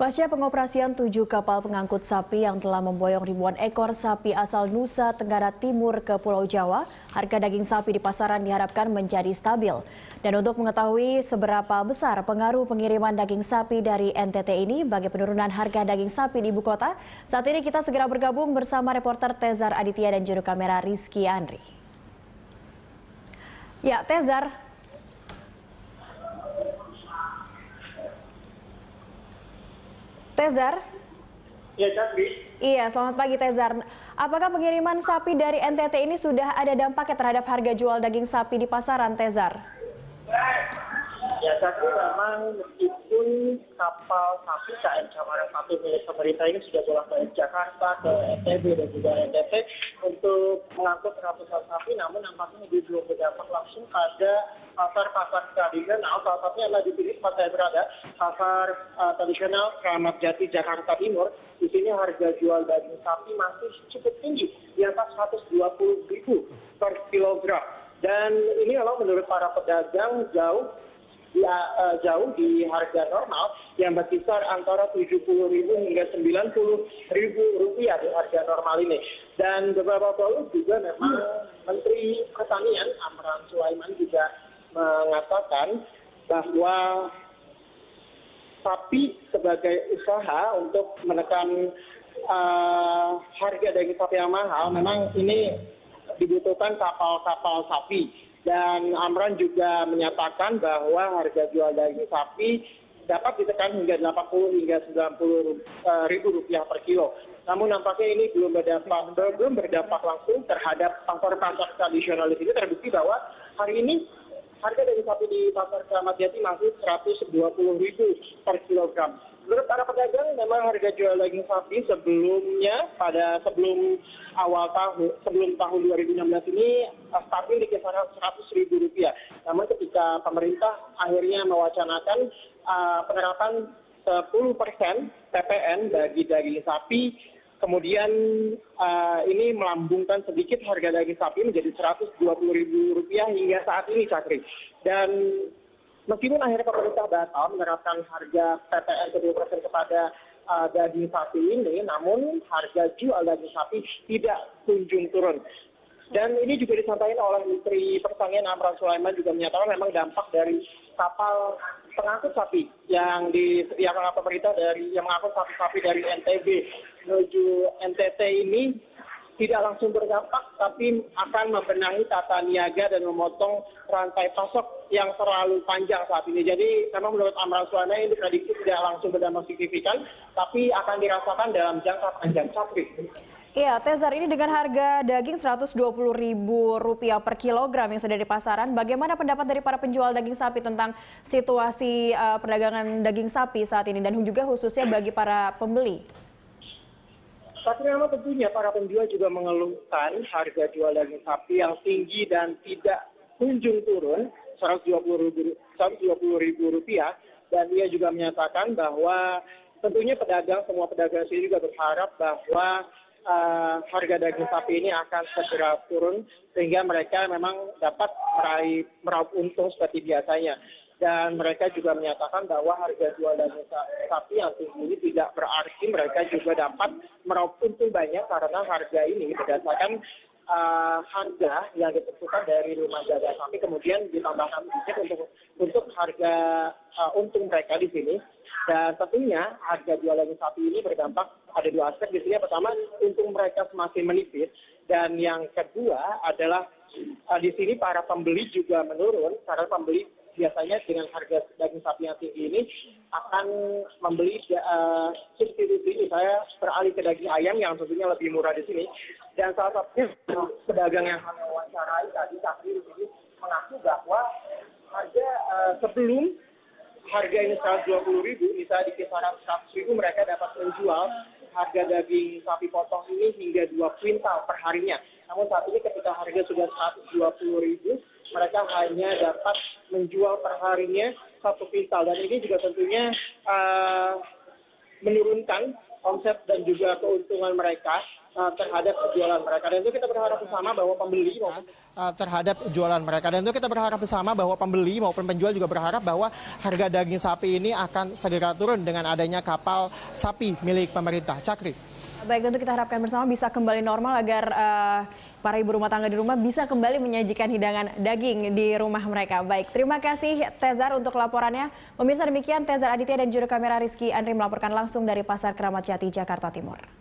Pasca pengoperasian 7 kapal pengangkut sapi yang telah memboyong ribuan ekor sapi asal Nusa Tenggara Timur ke Pulau Jawa, harga daging sapi di pasaran diharapkan menjadi stabil. Dan untuk mengetahui seberapa besar pengaruh pengiriman daging sapi dari NTT ini bagi penurunan harga daging sapi di ibu kota, saat ini kita segera bergabung bersama reporter Tezar Aditya dan juru kamera Rizky Andri. Ya, Tezar. Tezar? Ya, Cakri. Iya, selamat pagi Tezar. Apakah pengiriman sapi dari NTT ini sudah ada dampaknya terhadap harga jual daging sapi di pasaran, Tezar? Ya, Cakri, memang meskipun kapal sapi KM Camaran Sapi milik pemerintah ini sudah bolak-balik Jakarta ke NTB dan juga NTT untuk mengangkut ratusan sapi, namun nampaknya belum berdampak langsung pada pasar-pasar tradisional. Salah satunya adalah di sini tempat saya berada, pasar tradisional Kramat Jati, Jakarta Timur. Di sini harga jual daging sapi masih cukup tinggi, di atas 120.000 per kilogram. Dan ini memang menurut para pedagang jauh di harga normal yang berkisar antara 70.000 hingga 90.000 rupiah di harga normal ini. Dan beberapa waktu juga memang Menteri Pertanian Amran Sulaiman juga mengatakan bahwa sapi sebagai usaha untuk menekan harga daging sapi yang mahal, memang ini dibutuhkan kapal-kapal sapi. Dan Amran juga menyatakan bahwa harga jual daging sapi dapat ditekan hingga 80 hingga 90 ribu rupiah per kilo. Namun nampaknya ini belum berdampak langsung terhadap pasar-pasar tradisional di sini. Terbukti bahwa hari ini harga daging sapi di pasar Kramat Jati masih 120.000 per kilogram. Menurut para pedagang, memang harga jual daging sapi sebelum tahun 2016 ini stabil di kisaran 100.000 rupiah. Namun ketika pemerintah akhirnya mewacanakan penerapan 10% PPN bagi daging sapi, kemudian ini melambungkan sedikit harga daging sapi menjadi 120.000 rupiah hingga saat ini, Cakri. Dan meskipun akhirnya pemerintah batal menerapkan harga PPN 10% kepada daging sapi ini, namun harga jual daging sapi tidak kunjung turun. Dan ini juga disampaikan oleh Menteri Pertanian Amran Sulaiman, juga menyatakan memang dampak dari kapal pengangkut sapi yang disediakan oleh pemerintah yang mengangkut sapi-sapi dari NTB menuju NTT ini tidak langsung berdampak, tapi akan membenahi tata niaga dan memotong rantai pasok yang terlalu panjang saat ini. Jadi memang menurut Amran Sulaiman ini diprediksi tidak langsung berdampak signifikan, tapi akan dirasakan dalam jangka panjang, Cakri. Iya, Tezar, ini dengan harga daging Rp120.000 per kilogram yang sudah di pasaran, bagaimana pendapat dari para penjual daging sapi tentang situasi perdagangan daging sapi saat ini dan juga khususnya bagi para pembeli? Tapi memang tentunya para penjual juga mengeluhkan harga jual daging sapi yang tinggi dan tidak kunjung turun, Rp120.000, dan dia juga menyatakan bahwa tentunya semua pedagang sini juga berharap bahwa harga daging sapi ini akan segera turun sehingga mereka memang dapat meraup untung seperti biasanya. Dan mereka juga menyatakan bahwa harga jual daging sapi yang tinggi ini tidak berarti mereka juga dapat meraup untung banyak, karena harga ini berdasarkan harga yang ditentukan dari rumah jaga sapi, kemudian ditambahkan sedikit untuk harga untung mereka di sini. Dan tentunya harga jual daging sapi ini berdampak ada dua aspek di sini. Yang pertama, untung mereka semakin menipis, dan yang kedua adalah di sini para pembeli juga menurun, karena pembeli biasanya dengan harga daging sapi yang tinggi ini akan membeli substitusi, misalnya beralih ke daging ayam yang tentunya lebih murah di sini. Dan salah satunya pedagang yang kami wawancarai tadi, Cakri, di sini mengaku bahwa harga sebelum harga ini 120.000, misalnya di kisaran 100.000, mereka dapat menjual harga daging sapi potong ini hingga 2 kuintal per harinya. Namun saat ini ketika harga sudah 120.000, mereka hanya dapat menjual per harinya 1 kuintal. Dan ini juga tentunya menurunkan omset dan juga keuntungan mereka terhadap jualan mereka. Dan itu kita berharap bersama bahwa pembeli maupun terhadap jualan mereka. Dan itu kita berharap bersama bahwa pembeli maupun penjual juga berharap bahwa harga daging sapi ini akan segera turun dengan adanya kapal sapi milik pemerintah. Cakri. Baik, tentu kita harapkan bersama bisa kembali normal agar para ibu rumah tangga di rumah bisa kembali menyajikan hidangan daging di rumah mereka. Baik, terima kasih Tezar untuk laporannya. Pemirsa, demikian Tezar Aditya dan juru kamera Rizky Andri melaporkan langsung dari Pasar Keramat Jati, Jakarta Timur.